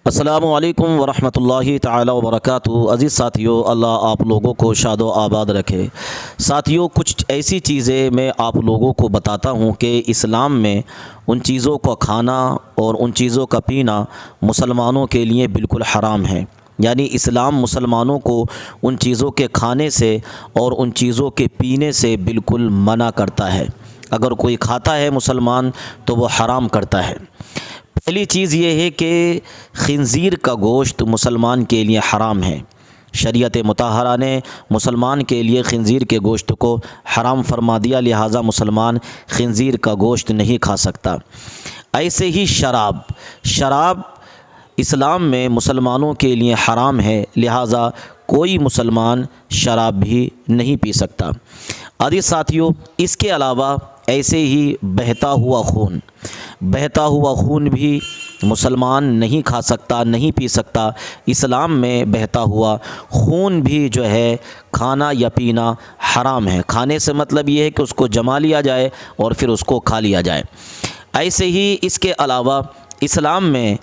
السلام علیکم ورحمۃ اللہ تعالی وبرکاتہ۔ عزیز ساتھیوں، اللہ آپ لوگوں کو شاد و آباد رکھے۔ ساتھیوں، کچھ ایسی چیزیں میں آپ لوگوں کو بتاتا ہوں کہ اسلام میں ان چیزوں کا کھانا اور ان چیزوں کا پینا مسلمانوں کے لیے بالکل حرام ہے۔ یعنی اسلام مسلمانوں کو ان چیزوں کے کھانے سے اور ان چیزوں کے پینے سے بالکل منع کرتا ہے۔ اگر کوئی کھاتا ہے مسلمان تو وہ حرام کرتا ہے۔ پہلی چیز یہ ہے کہ خنزیر کا گوشت مسلمان کے لیے حرام ہے۔ شریعت مطہرہ نے مسلمان کے لیے خنزیر کے گوشت کو حرام فرما دیا، لہٰذا مسلمان خنزیر کا گوشت نہیں کھا سکتا۔ ایسے ہی شراب اسلام میں مسلمانوں کے لیے حرام ہے، لہٰذا کوئی مسلمان شراب بھی نہیں پی سکتا۔ عزیز ساتھیوں، اس کے علاوہ ایسے ہی بہتا ہوا خون بھی مسلمان نہیں کھا سکتا، نہیں پی سکتا۔ اسلام میں بہتا ہوا خون بھی جو ہے کھانا یا پینا حرام ہے۔ کھانے سے مطلب یہ ہے کہ اس کو جما لیا جائے اور پھر اس کو کھا لیا جائے۔ ایسے ہی اس کے علاوہ اسلام میں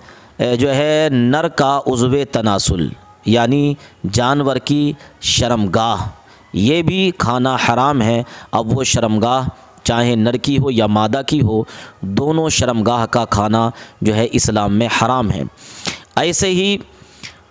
جو ہے نر کا عضو تناسل یعنی جانور کی شرمگاہ، یہ بھی کھانا حرام ہے۔ اب وہ شرمگاہ چاہے نر کی ہو یا مادہ کی ہو، دونوں شرمگاہ کا کھانا جو ہے اسلام میں حرام ہے۔ ایسے ہی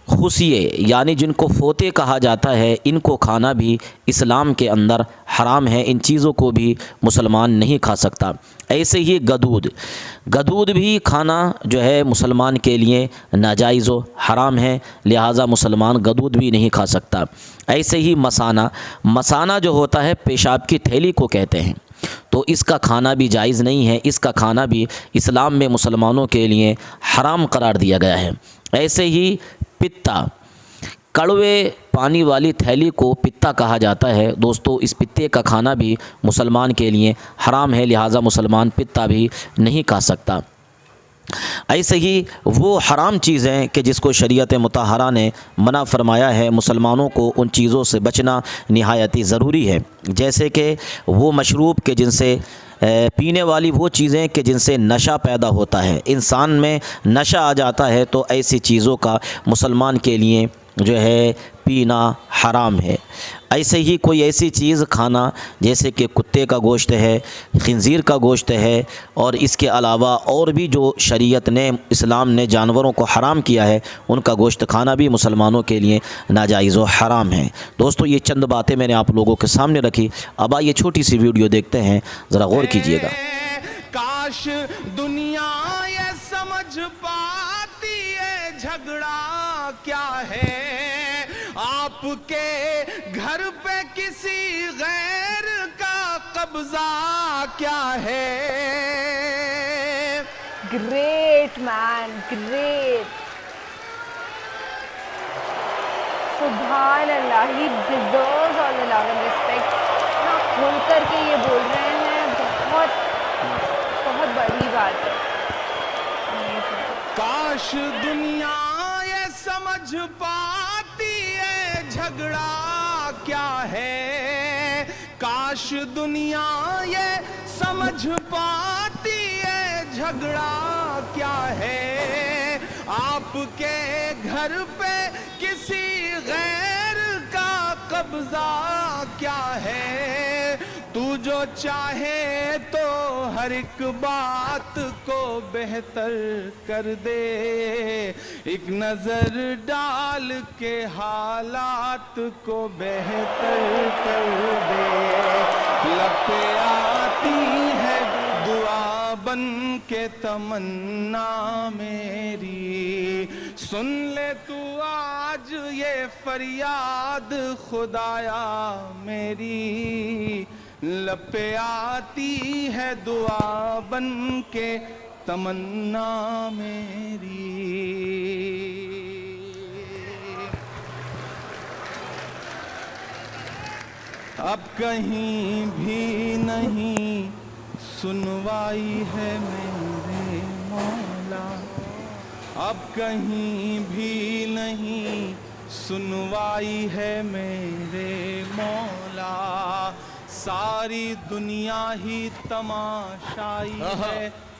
خوسیے یعنی جن کو فوطے کہا جاتا ہے، ان کو کھانا بھی اسلام کے اندر حرام ہے۔ ان چیزوں کو بھی مسلمان نہیں کھا سکتا۔ ایسے ہی گدود بھی کھانا جو ہے مسلمان کے لیے ناجائز و حرام ہے، لہٰذا مسلمان گدود بھی نہیں کھا سکتا۔ ایسے ہی مسانہ جو ہوتا ہے پیشاب کی تھیلی کو کہتے ہیں، تو اس کا کھانا بھی جائز نہیں ہے۔ اس کا کھانا بھی اسلام میں مسلمانوں کے لیے حرام قرار دیا گیا ہے۔ ایسے ہی پتا، کڑوے پانی والی تھیلی کو پتا کہا جاتا ہے۔ دوستو، اس پتے کا کھانا بھی مسلمان کے لیے حرام ہے، لہٰذا مسلمان پتا بھی نہیں کھا سکتا۔ ایسے ہی وہ حرام چیزیں کہ جس کو شریعت مطہرہ نے منع فرمایا ہے، مسلمانوں کو ان چیزوں سے بچنا نہایت ضروری ہے۔ جیسے کہ وہ مشروب کہ جن سے پینے والی وہ چیزیں کہ جن سے نشہ پیدا ہوتا ہے، انسان میں نشہ آ جاتا ہے، تو ایسی چیزوں کا مسلمان کے لیے جو ہے پینا حرام ہے۔ ایسے ہی کوئی ایسی چیز کھانا جیسے کہ کتے کا گوشت ہے، خنزیر کا گوشت ہے، اور اس کے علاوہ اور بھی جو شریعت نے اسلام نے جانوروں کو حرام کیا ہے، ان کا گوشت کھانا بھی مسلمانوں کے لیے ناجائز و حرام ہے۔ دوستو، یہ چند باتیں میں نے آپ لوگوں کے سامنے رکھی۔ اب آئیے چھوٹی سی ویڈیو دیکھتے ہیں، ذرا غور کیجئے گا۔ کاش دنیا یہ سمجھ پاتی ہے جھگڑا کیا ہے، آپ کے گھر پہ کسی غیر کا قبضہ کیا ہے۔ Great man, great. سبحان اللہ, he deserves all the love and respect. اتنا کھول کر کے یہ بول رہے ہیں، بہت بہت بڑی بات ہے۔ کاش دنیا یہ سمجھ پاتی ہے جھگڑا کیا ہے، کاش دنیا یہ سمجھ پاتی ہے جھگڑا کیا ہے، آپ کے گھر پہ کسی غیر کا قبضہ کیا ہے۔ تو جو چاہے تو ہر ایک بات کو بہتر کر دے، ایک نظر ڈال کے حالات کو بہتر کر دے، لب پہ آتی ہے دعا بن کے تمنا میری، سن لے تو آج یہ فریاد خدایا میری، لب پہ آتی ہے دعا بن کے تمنا میری۔ اب کہیں بھی نہیں سنوائی ہے میرے مولا، اب کہیں بھی نہیں سنوائی ہے میرے مولا، ساری دنیا ہی تماشائی ہے